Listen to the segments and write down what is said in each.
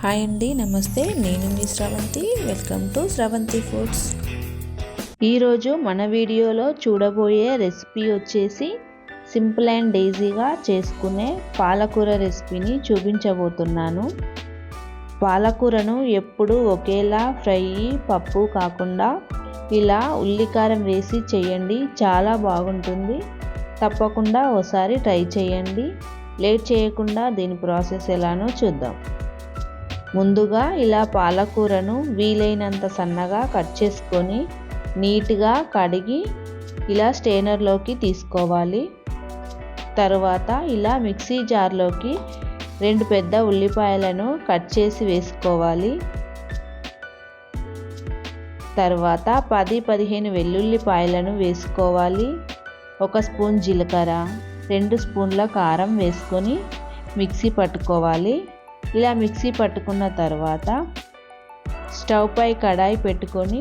Hi అండి, నమస్తే. నేను మీ Sravanthi. Welcome to Sravanthi foods. ఈరోజు మన వీడియోలో చూడబోయే రెసిపీ వచ్చేసి సింపుల్ అండ్ ఈజీగా చేసుకునే పాలకూర రెసిపీని చూపించబోతున్నాను. పాలకూరను ఎప్పుడు ఒకేలా ఫ్రై పప్పు కాకుండా ఇలా ఉల్లికారం వేసి చేయండి, చాలా బాగుంటుంది. తప్పకుండా ఒకసారి ట్రై చేయండి. లేట్ చేయకుండా దీని ప్రాసెస్ ఎలానో చూద్దాం. ముందుగా ఇలా పాలకూరను వీలైనంత సన్నగా కట్ చేసుకొని నీట్గా కడిగి ఇలా స్ట్రైనర్లోకి తీసుకోవాలి. తరువాత ఇలా మిక్సీ జార్లోకి 2 పెద్ద ఉల్లిపాయలను కట్ చేసి వేసుకోవాలి. తర్వాత 10-15 వెల్లుల్లిపాయలను వేసుకోవాలి. 1 స్పూన్ జీలకర్ర, 2 స్పూన్ల కారం వేసుకొని మిక్సీ పట్టుకోవాలి. ఇలా మిక్సీ పట్టుకున్న తర్వాత స్టవ్ పై కడాయి పెట్టుకొని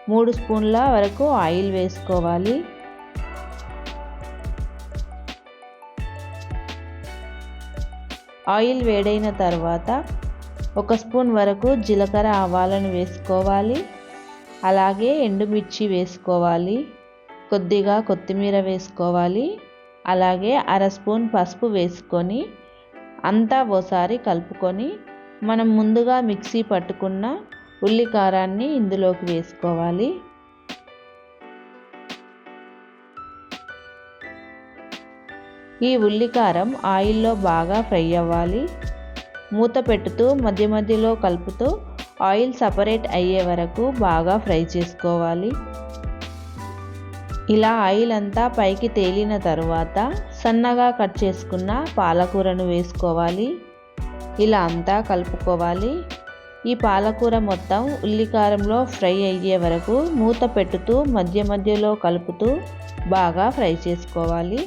3 స్పూన్ల వరకు ఆయిల్ వేసుకోవాలి. ఆయిల్ వేడైన తర్వాత 1 స్పూన్ వరకు జీలకర్ర ఆవాలను వేసుకోవాలి. అలాగే ఎండుమిర్చి వేసుకోవాలి. కొద్దిగా కొత్తిమీర వేసుకోవాలి. అలాగే 1/2 స్పూన్ పసుపు వేసుకొని అంతా ఒకసారి కలుపుకొని మనం ముందుగా మిక్సీ పట్టుకున్న ఉల్లి కారాన్ని ఇందులోకి వేసుకోవాలి. ఈ ఉల్లికారం ఆయిల్లో బాగా ఫ్రై అవ్వాలి. మూత పెట్టుతూ మధ్య మధ్యలో కలుపుతూ ఆయిల్ సపరేట్ అయ్యే వరకు బాగా ఫ్రై చేసుకోవాలి. ఇలా ఆయిల్ అంతా పైకి తేలిన తర్వాత సన్నగా కట్ చేసుకున్న పాలకూరను వేసుకోవాలి. ఇలా అంతా కలుపుకోవాలి. ఈ పాలకూర మొత్తం ఉల్లికారంలో ఫ్రై అయ్యే వరకు మూత పెట్టుతూ మధ్య మధ్యలో కలుపుతూ బాగా ఫ్రై చేసుకోవాలి.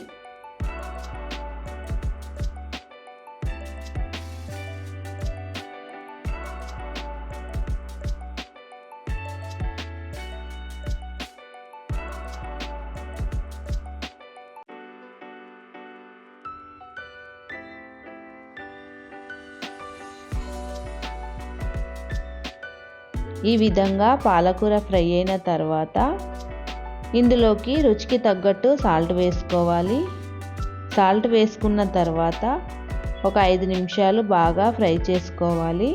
ఈ విధంగా పాలకూర ఫ్రై అయిన తర్వాత ఇందులోకి రుచికి తగ్గట్టు సాల్ట్ వేసుకోవాలి. సాల్ట్ వేసుకున్న తర్వాత ఒక 5 నిమిషాలు బాగా ఫ్రై చేసుకోవాలి.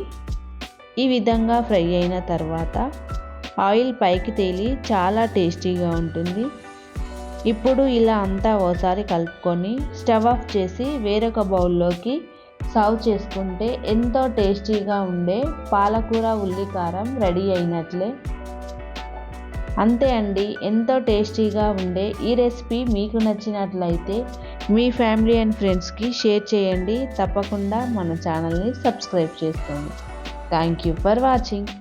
ఈ విధంగా ఫ్రై అయిన తర్వాత ఆయిల్ పైకి తేలి చాలా టేస్టీగా ఉంటుంది. ఇప్పుడు ఇలా అంతా ఒకసారి కలుపుకొని స్టవ్ ఆఫ్ చేసి వేరొక బౌల్లోకి సర్వ్ చేసుకుంటే ఎంతో టేస్టీగా ఉండే పాలకూర ఉల్లికారం రెడీ అయినట్లే. అంతే అండి, ఎంతో టేస్టీగా ఉండే ఈ రెసిపీ మీకు నచ్చినట్లయితే మీ ఫ్యామిలీ అండ్ ఫ్రెండ్స్కి షేర్ చేయండి. తప్పకుండా మన ఛానల్ని సబ్స్క్రైబ్ చేసుకోండి. Thank you for watching.